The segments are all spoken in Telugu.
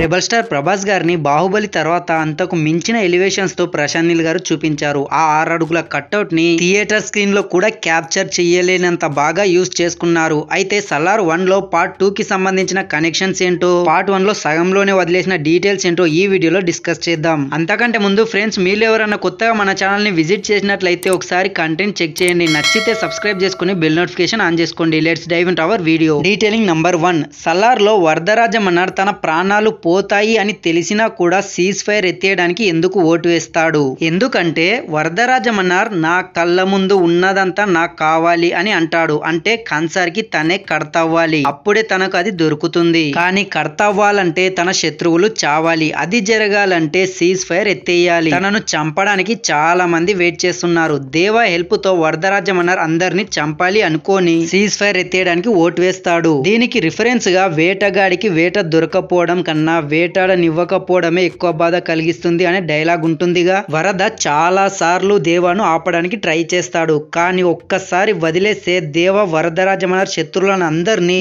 రెబల్ స్టార్ ప్రభాస్ గారిని బాహుబలి తర్వాత అంతకు మించిన ఎలివేషన్స్ తో ప్రశాంత్ నీల్ గారు చూపించారు. ఆ 6 అడుగుల కట్అవుట్ ని థియేటర్ స్క్రీన్ లో కూడా క్యాప్చర్ చేయలేనంత బాగా యూజ్ చేసుకున్నారు. అయితే సలార్ 1 లో పార్ట్ 2 కి సంబంధించిన కనెక్షన్స్ ఏంటో, పార్ట్ 1 లో సగంలోనే వదిలేసిన డీటెయిల్స్ ఏంటో ఈ వీడియోలో డిస్కస్ చేద్దాం. అంతకంటే ముందు ఫ్రెండ్స్, మీరు ఎవరైనా కొత్తగా మన ఛానల్ ని విజిట్ చేసినట్లయితే ఒకసారి కంటెంట్ చెక్ చేయండి. నచ్చితే సబ్స్క్రైబ్ చేసుకుని బెల్ నోటిఫికేషన్ ఆన్ చేసుకోండి. Let's dive into our video. Detailing number 1. Salaar లో వరదరాజమన్నారు తన ప్రాణాలు పోతాయి అని తెలిసినా కూడా సీజ్ ఫైర్ ఎత్తేయడానికి ఎందుకు ఓటు వేస్తాడు? ఎందుకంటే వరదరాజమన్నారు నా కళ్ళ ముందు ఉన్నదంతా నాకు కావాలి అని అంటాడు. అంటే కన్సర్ కి తనే కర్త అవ్వాలి, అప్పుడే తనకు అది దొరుకుతుంది. కానీ కర్త అవ్వాలంటే తన శత్రువులు చావాలి. అది జరగాలంటే సీజ్ ఫైర్ ఎత్తేయాలి. తనను చంపడానికి చాలా మంది వెయిట్ చేస్తున్నారు. దేవా హెల్ప్ తో వరదరాజమన్నారు అందరిని చంపాలి అనుకోని సీజ్ ఫైర్ ఎత్తేయడానికి ఓటు వేస్తాడు. దీనికి రిఫరెన్స్ గా వేటగాడికి వేట దొరకపోవడం కన్నా వేటాడనివ్వకపోవడమే ఎక్కువ బాధ కలిగిస్తుంది అనే డైలాగ్ ఉంటుందిగా. వరద చాలా సార్లు దేవాను ఆపడానికి ట్రై చేస్తాడు. కానీ ఒక్కసారి వదిలేస్తే దేవ వరదరాజమన్నారు శత్రువులను అందరినీ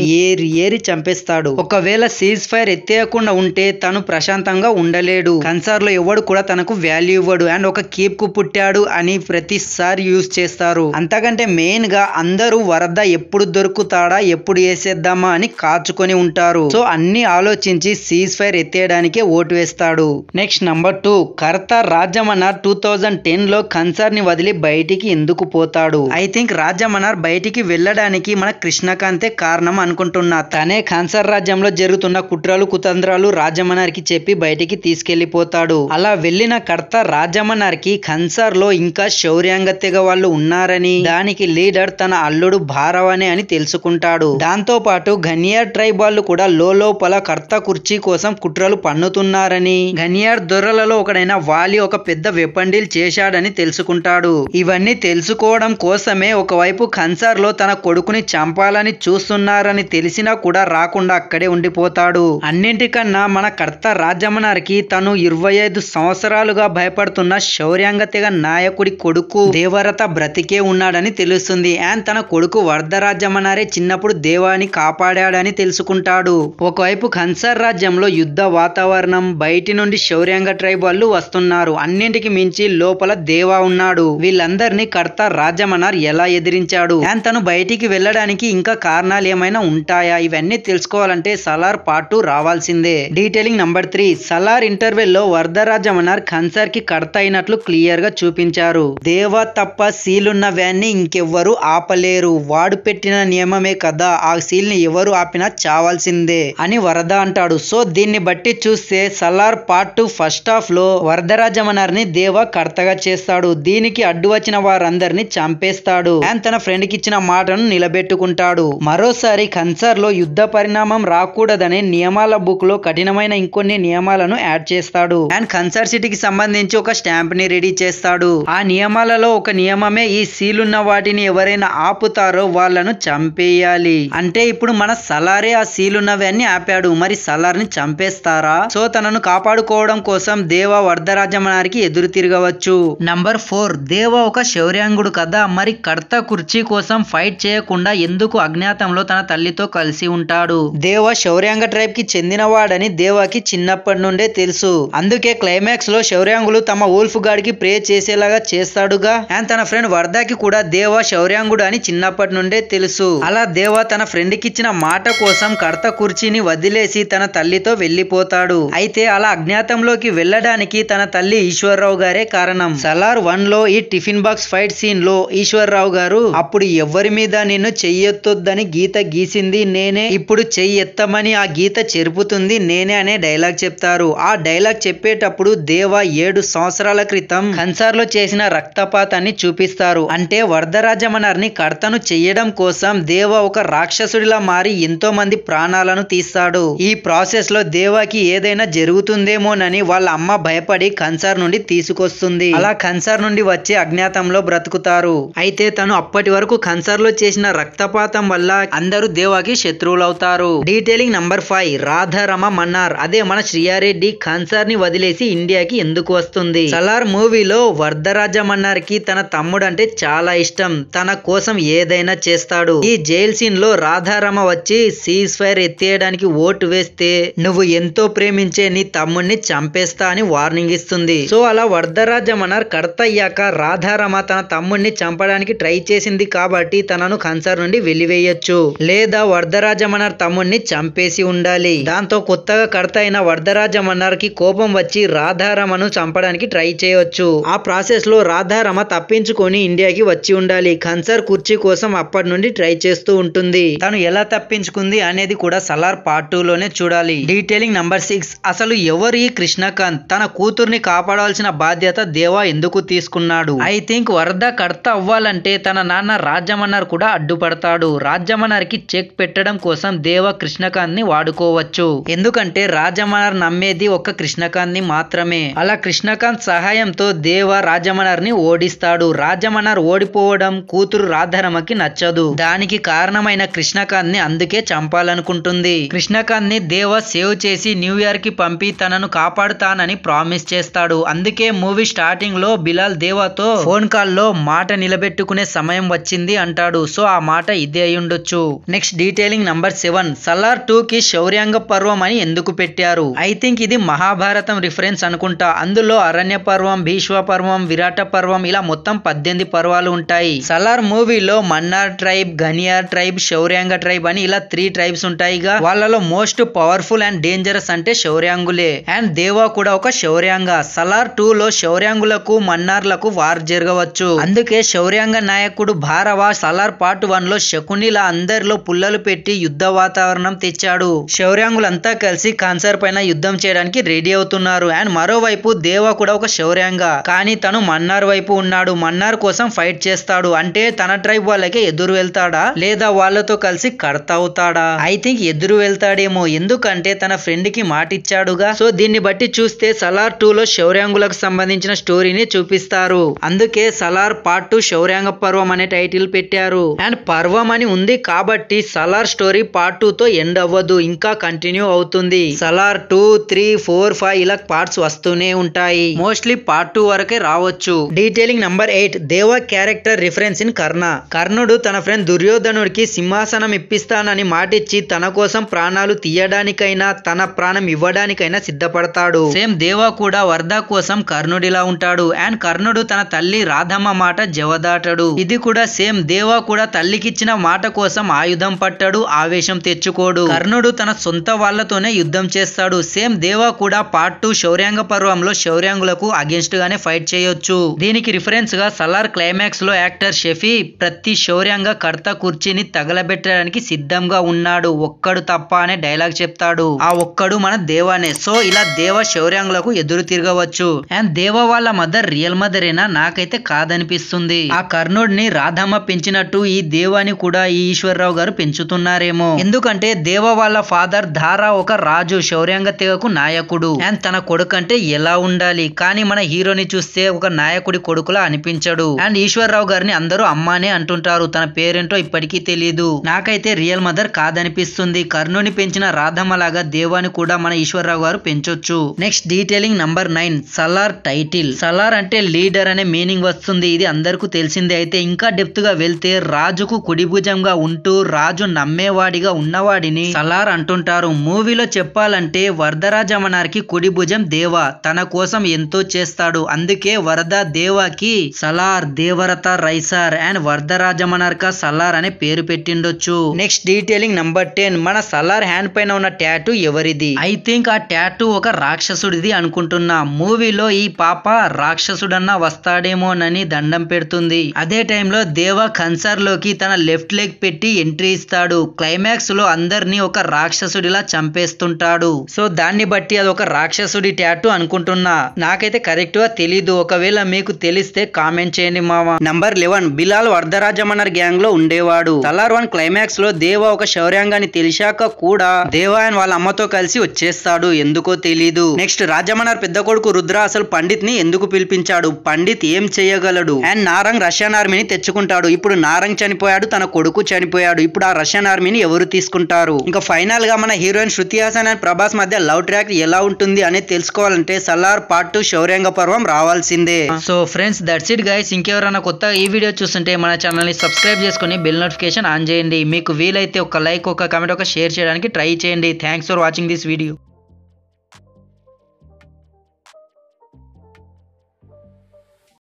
ఏరి చంపేస్తాడు. ఒకవేళ సీజ్ ఫైర్ ఎత్తేయకుండా ఉంటే తను ప్రశాంతంగా ఉండలేడు. కన్సార్ లో ఎవడు కూడా తనకు వాల్యూ ఇవ్వడు అండ్ ఒక కీప్ కు పుట్టాడు అని ప్రతిసారి యూజ్ చేస్తారు. అంతకంటే మెయిన్ గా అందరూ వరద ఎప్పుడు దొరుకుతాడా, ఎప్పుడు వేసేద్దామా అని కాచుకొని ఉంటారు. సో అన్ని ఆలోచించి సీజ్ ఫైర్ ఎత్తేయడానికే ఓటు వేస్తాడు. Next number 2. కర్త రాజమన్నారు 2010 లో కన్సర్ ని వదిలి బయటికి ఎందుకు పోతాడు? ఐ థింక్ రాజమన్నారు బయటికి వెళ్ళడానికి మన కృష్ణకాంతే కారణం అనుకుంటున్నా. తనే కన్సర్ రాజ్యంలో జరుగుతున్న కుట్రలు కుతంత్రాలు రాజమన్నారు కి చెప్పి బయటికి తీసుకెళ్లిపోతాడు. అలా వెళ్లిన కర్త రాజమన్నారు కి కన్సర్ లో ఇంకా శౌర్యాంగ తెగ వాళ్ళు ఉన్నారని, దానికి లీడర్ తన అల్లుడు భారవనే అని తెలుసుకుంటాడు. దాంతో పాటు ఘనియార్ ట్రైబ్ వాళ్ళు కూడా లోపల కర్త కుర్చీ కోసం కుట్రలు పన్నుతున్నారని, ఘనియార్ దొరలలో ఒకడైన వాలి ఒక పెద్ద వెపన్ డీల్ చేశాడని తెలుసుకుంటాడు. ఇవన్నీ తెలుసుకోవడం కోసమే ఒకవైపు కన్సర్ లో తన కొడుకుని చంపాలని చూస్తున్నారని తెలిసినా కూడా రాకుండా అక్కడే ఉండిపోతాడు. అన్నింటికన్నా మన కర్త రాజమన్నారు కి తను 25 సంవత్సరాలుగా భయపడుతున్న శౌర్యాంగ తెగ నాయకుడి కొడుకు దేవరత బ్రతికే ఉన్నాడని తెలుస్తుంది. అండ్ తన కొడుకు వరదరాజమన్నారే చిన్నప్పుడు దేవాని కాపాడాడని తెలుసుకుంటాడు. ఒకవైపు కన్సర్ రాజ్యంలో యుద్ధ వాతావరణం, బయటి నుండి శౌర్యాంగ ట్రైబ్ వాళ్ళు వస్తున్నారు. అన్నింటికి మించి లోపల దేవా ఉన్నాడు. వీళ్ళందరినీ కర్త రాజమన్నారు ఎలా ఎదిరించాడు అండ్ తను బయటికి వెళ్ళడానికి ఇంకా కారణాలు ఏమైనా ఉంటాయా? ఇవన్నీ తెలుసుకోవాలంటే సలార్ పార్ట్ 2 రావాల్సిందే. Detailing number 3. సలార్ ఇంటర్వెల్ లో వరదరాజమన్నారు కన్సర్ కి కర్త అయినట్లు క్లియర్ గా చూపించారు. దేవా తప్ప సీలున్న వ్యాన్ని ఇంకెవ్వరు ఆపలేరు, వాడు పెట్టిన నియమమే కదా, ఆ సీల్ ని ఎవరు ఆపినా చావాల్సిందే అని వరద అంటాడు. సో దీన్ని బట్టి చూస్తే సలార్ పార్ట్ 2 ఫస్ట్ హాఫ్ లో వరదరాజమన్నారిని దేవా కర్తగా చేస్తాడు. దీనికి అడ్డు వచ్చిన వారందరినీ చంపేస్తాడు అండ్ తన ఫ్రెండ్ కి ఇచ్చిన మాటను నిలబెట్టుకుంటాడు. మరోసారి కన్సర్ లో యుద్ధ పరిణామం రాకూడదనే నియమాల బుక్ లో కఠినమైన ఇంకొన్ని నియమాలను యాడ్ చేస్తాడు అండ్ కన్సర్ సిటీకి సంబంధించి ఒక స్టాంప్ ని రెడీ చేస్తాడు. ఆ నియమాలలో ఒక నియమమే ఈ సీల్ ఉన్న వాటిని ఎవరైనా ఆపుతారో వాళ్ళను చంపేయాలి. అంటే ఇప్పుడు మన సలారే ఆ సీల్ ఉన్నవన్నీ ఆపాడు, మరి సలార్ ని చంపేస్తారా? సో తనను కాపాడుకోవడం కోసం దేవా వరదరాజమన్నారికి ఎదురు తిరగవచ్చు. నంబర్ 4. దేవా ఒక శౌర్యాంగుడు కదా, మరి కర్త కుర్చీ కోసం ఫైట్ చేయకుండా ఎందుకు అజ్ఞాతంలో తన తల్లితో కలిసి ఉంటాడు? దేవా శౌర్యాంగ ట్రైబ్ కి చెందినవాడని దేవాకి చిన్నప్పటి నుండే తెలుసు. అందుకే క్లైమాక్స్ లో శౌర్యాంగులు తమ వూల్ఫ్ గాడ్ కి ప్రే చేసేలాగా చేస్తాడుగా. అండ్ తన ఫ్రెండ్ వరదాకి కూడా దేవా శౌర్యాంగుడు అని చిన్నప్పటి నుండే తెలుసు. అలా దేవా తన ఫ్రెండ్ కి ఇచ్చిన మాట కోసం కర్త కుర్చీని వదిలేసి తన తల్లితో వెళ్లిపోతాడు. అయితే అలా అజ్ఞాతంలోకి వెళ్ళడానికి తన తల్లి ఈశ్వర్రావు గారే కారణం. సలార్ 1 లో ఈ టిఫిన్ బాక్స్ ఫైట్ సీన్ లో ఈశ్వర్రావు గారు అప్పుడు ఎవరి మీద నిన్ను చెయ్యొత్తొద్దని గీత గీసింది నేనే, ఇప్పుడు చెయ్యెత్తమని ఆ గీత చెరుపుతుంది నేనే అనే డైలాగ్ చెప్తారు. ఆ డైలాగ్ చెప్పేటప్పుడు దేవా 7 సంవత్సరాల క్రితం కన్సార్ లో చేసిన రక్తపాతాన్ని చూపిస్తారు. అంటే వరదరాజమన్నారిని కర్తను చెయ్యడం కోసం దేవా ఒక రాక్షసుడిలా మారి ఎంతో మంది ప్రాణాలను తీస్తాడు. ఈ ప్రాసెస్ లో దేవాకి ఏదైనా జరుగుతుందేమోనని వాళ్ళ అమ్మ భయపడి కన్సార్ నుండి తీసుకొస్తుంది. అలా కన్సార్ నుండి వచ్చి అజ్ఞాతంలో బ్రతుకుతారు. అయితే తను అప్పటి వరకు కన్సార్ లో చేసిన రక్తపాతం వల్ల అందరూ దేవాకి శత్రువులవుతారు. Detailing number 5. రాధారమ మన్నార్, అదే మన శ్రీయారెడ్డి కన్సార్ ని వదిలేసి ఇండియాకి ఎందుకు వస్తుంది? సలార్ మూవీలో వరదరాజమన్నారు కి తన తమ్ముడు అంటే చాలా ఇష్టం, తన కోసం ఏదైనా చేస్తాడు. ఈ జైల్ సీన్ లో రాధారమ వచ్చి సీజ్ ఫైర్ ఎత్తేయడానికి ఓటు వేస్తే నువ్వు నువ్వు ఎంతో ప్రేమించే నీ తమ్ముడిని చంపేస్తా అని వార్నింగ్ ఇస్తుంది. సో అలా వరదరాజ మనర్ కడత అయ్యాక రాధారమ తన తమ్ముడిని చంపడానికి ట్రై చేసింది కాబట్టి తనను కన్సర్ నుండి వెలివేయొచ్చు, లేదా వరదరాజ మనర్ తమ్ముడిని చంపేసి ఉండాలి. దాంతో కొత్తగా కడత అయిన వరదరాజ మనర్ కి కోపం వచ్చి రాధారమను చంపడానికి ట్రై చేయవచ్చు. ఆ ప్రాసెస్ లో రాధారమ తప్పించుకొని ఇండియాకి వచ్చి ఉండాలి. కన్సర్ కుర్చీ కోసం అప్పటి నుండి ట్రై చేస్తూ ఉంటుంది. తను ఎలా తప్పించుకుంది అనేది కూడా సలార్ పార్ట్ 2 లోనే చూడాలి. Detailing number 6. అసలు ఎవరు ఈ కృష్ణకాంత్? తన కూతుర్ని కాపాడాల్సిన బాధ్యత దేవా ఎందుకు తీసుకున్నాడు? ఐ థింక్ వరద కడత అవ్వాలంటే తన నాన్న రాజమన్నర్ కూడా అడ్డుపడతాడు. రాజమన్నర్ కి చెక్ పెట్టడం కోసం దేవా కృష్ణకాంత్ ని వాడుకోవచ్చు. ఎందుకంటే రాజమన్నర్ నమ్మేది ఒక్క కృష్ణకాంత్ ని మాత్రమే. అలా కృష్ణకాంత్ సహాయంతో దేవా రాజమన్నర్ ని ఓడిస్తాడు. రాజమన్నర్ ఓడిపోవడం కూతురు రాధారమకి నచ్చదు. దానికి కారణమైన కృష్ణకాంత్ ని అందుకే చంపాలనుకుంటుంది. కృష్ణకాంత్ ని దేవా సేవ్ చేసి న్యూయార్క్ కి పంపి తనను కాపాడుతానని ప్రామిస్ చేస్తాడు. అందుకే మూవీ స్టార్టింగ్ లో బిలాల్ దేవాతో ఫోన్ కాల్ లో మాట నిలబెట్టుకునే సమయం వచ్చింది అంటాడు. సో ఆ మాట ఇదే అయ్యుండొచ్చు. Next detailing number 7. సలార్ 2 కి శౌర్యాంగ పర్వం అని ఎందుకు పెట్టారు? ఐ థింక్ ఇది మహాభారతం రిఫరెన్స్ అనుకుంటా. అందులో అరణ్య పర్వం, భీష్మ పర్వం, విరాట పర్వం ఇలా మొత్తం 18 పర్వాలు ఉంటాయి. సలార్ మూవీలో మన్నార్ ట్రైబ్, గనియార్ ట్రైబ్, శౌర్యాంగ ట్రైబ్ అని ఇలా 3 ట్రైబ్స్ ఉంటాయిగా. వాళ్ళలో మోస్ట్ పవర్ఫుల్ అండ్ డేంజరస్ అంటే శౌర్యాంగులే. అండ్ దేవా కూడా ఒక శౌర్యాంగ. సలార్ 2 లో శౌర్యాంగులకు మన్నార్లకు వార్ జరగవచ్చు. అందుకే శౌర్యాంగ నాయకుడు భారవ సలార్ పార్ట్ 1 లో శకునిలా అందరిలో పుల్లలు పెట్టి యుద్ధ వాతావరణం తెచ్చాడు. శౌర్యాంగులంతా కలిసి కాన్సర్ పైన యుద్ధం చేయడానికి రెడీ అవుతున్నారు. అండ్ మరోవైపు దేవా కూడా ఒక శౌర్యాంగ, కానీ తను మన్నార్ వైపు ఉన్నాడు. మన్నార్ కోసం ఫైట్ చేస్తాడు. అంటే తన ట్రైబ్ వాళ్ళకి ఎదురు వెళ్తాడా లేదా వాళ్ళతో కలిసి కడత అవుతాడా? ఐ థింక్ ఎదురు వెళ్తాడేమో, ఎందుకంటే తన ఫ్రెండ్ కి మాట ఇచ్చాడుగా. సో దీన్ని బట్టి చూస్తే సలార్ 2 లో శౌర్యాంగులకు సంబంధించిన స్టోరీని చూపిస్తారు. అందుకే సలార్ పార్ట్ 2 శౌర్యాంగ పర్వం అనే టైటిల్ పెట్టారు. అండ్ పర్వం అని ఉంది కాబట్టి సలార్ స్టోరీ పార్ట్ 2 తో ఎండ్ అవ్వదు, ఇంకా కంటిన్యూ అవుతుంది. సలార్ 2, 3, 4, 5 ఇలా పార్ట్స్ వస్తూనే ఉంటాయి. మోస్ట్లీ పార్ట్ 2 వరకే రావచ్చు. Detailing number 8. దేవా క్యారెక్టర్ రిఫరెన్స్ ఇన్ కర్ణ. కర్ణుడు తన ఫ్రెండ్ దుర్యోధనుడికి సింహాసనం ఇప్పిస్తానని మాటిచ్చి తన కోసం ప్రాణాలు తీయడానికైనా తన ప్రాణం ఇవ్వడానికైనా సిద్ధపడతాడు. సేమ్ దేవా కూడా వరద కోసం కర్ణుడిలా ఉంటాడు. అండ్ కర్ణుడు తన తల్లి రాధమ్మ మాట జవదాటడు. ఇది కూడా సేమ్ దేవా కూడా తల్లికిచ్చిన మాట కోసం ఆయుధం పట్టాడు, ఆవేశం తెచ్చుకోడు. కర్ణుడు తన సొంత వాళ్లతోనే యుద్ధం చేస్తాడు. సేమ్ దేవా కూడా పార్ట్ 2 శౌర్యాంగ పర్వంలో శౌర్యాంగులకు అగేన్స్ట్ గానే ఫైట్ చేయొచ్చు. దీనికి రిఫరెన్స్ గా సలార్ క్లైమాక్స్ లో యాక్టర్ షఫీ ప్రతి శౌర్యంగా కడత కుర్చీని తగలబెట్టడానికి సిద్ధంగా ఉన్నాడు, ఒక్కడు తప్ప అనే డైలాగ్ చెప్తాడు. ఆ ఒక్కడు మన దేవానే. సో ఇలా దేవ శౌర్యాంగులకు ఎదురు తిరగవచ్చు. అండ్ దేవ వాళ్ళ మదర్ రియల్ మదరేనా? నాకైతే కాదనిపిస్తుంది. ఆ కర్ణుడిని రాధమ్మ పెంచినట్టు ఈ దేవాని కూడా ఈ ఈశ్వర్రావు గారు పెంచుతున్నారేమో. ఎందుకంటే దేవ వాళ్ళ ఫాదర్ ధారా ఒక రాజు, శౌర్యాంగ తెగకు నాయకుడు. అండ్ తన కొడుకు అంటే ఎలా ఉండాలి, కానీ మన హీరోని చూస్తే ఒక నాయకుడి కొడుకులా అనిపించడు. అండ్ ఈశ్వర్రావు గారిని అందరూ అమ్మానే అంటుంటారు, తన పేరేంటో ఇప్పటికీ తెలియదు. నాకైతే రియల్ మదర్ కాదనిపిస్తుంది. కర్ణుని పెంచిన రాధమ్మ లాగా దేవాని కూడా మన ఈశ్వర్రావు గారు పెంచొచ్చు. Next detailing number 9. Salaar title. Salaar అంటే లీడర్ అనే మీనింగ్ వస్తుంది, ఇది అందరికీ తెలిసిందే. అయితే ఇంకా డెప్త్ గా వెళ్తే రాజుకు కుడిభుజంగా ఉంటూ రాజు నమ్మేవాడిగా ఉన్నవాడిని సలార్ అంటుంటారు. మూవీలో చెప్పాలంటే వరదరాజమనార్కి కుడి భుజం దేవా, తన కోసం ఎంతో చేస్తాడు. అందుకే వరద దేవాకి సలార్ దేవరత రైసార్ అండ్ వరదరాజమనార్క సలార్ అనే పేరు పెట్టిండొచ్చు. Next detailing number 10. మన సలార్ హ్యాండ్ పైన ఉన్న టాటూ ఎవరిది? ఐ థింక్ ఆ టాటూ ఒక రాక్షసుడిది అనుకుంటున్నా. మూవీలో ఈ పాప రాక్షసుడన్నా వస్తాడేమోనని దండం పెడుతుంది. అదే టైంలో దేవా కన్సర్ లోకి తన లెఫ్ట్ లెగ్ పెట్టి ఎంట్రీ ఇస్తాడు. క్లైమాక్స్ లో అందరినీ ఒక రాక్షసుడిలా చంపేస్తుంటాడు. సో దాన్ని బట్టి అది ఒక రాక్షసుడి టాటూ అనుకుంటున్నా. నాకైతే కరెక్ట్ గా తెలీదు, ఒకవేళ మీకు తెలిస్తే కామెంట్ చేయండి మామ. నంబర్ 11. బిలాల్ వరదరాజమన్నర్ గ్యాంగ్ లో ఉండేవాడు. సలార్ 1 క్లైమాక్స్ లో దేవా ఒక శౌర్యాంగాన్ని తెలిసాక కూడా దేవా అండ్ వాళ్ళ అమ్మతో కలిసి వచ్చేస్తాడు, ఎందుకో తెలీదు. నెక్స్ట్ రాజమన్నర్ పెద్ద కొడుకు రుద్ర అసలు పండిత్ ని ఎందుకు పిలిపించాడు? పండిత్ ఏం చేయగలడు? అండ్ నారంగ్ రష్యన్ ఆర్మీని తెచ్చుకుంటాడు. ఇప్పుడు నారంగ్ చనిపోయాడు, తన కొడుకు చనిపోయాడు. ఇప్పుడు ఆ రష్యన్ ఆర్మీని ఎవరు తీసుకుంటారు? ఇంకా ఫైనల్ గా మన హీరోయిన్ శృతి హాసన్ అండ్ ప్రభాస్ మధ్య లవ్ ట్రాక్ ఎలా ఉంటుంది అనేది తెలుసుకోవాలంటే సలార్ పార్ట్ 2 శౌర్యాంగ పర్వం రావాల్సిందే. So friends, that's it guys. ఇంకెవరైనా కొత్తగా ఈ వీడియో చూస్తుంటే మన ఛానల్ ని సబ్స్క్రైబ్ చేసుకుని బెల్ నోటిఫికేషన్ ఆన్ చేయండి. మీకు వీలైతే ఒక లైక్, ఒక కామెంట్, ఒక షేర్ చేయడానికి ట్రై చేయండి. Thanks for watching this video.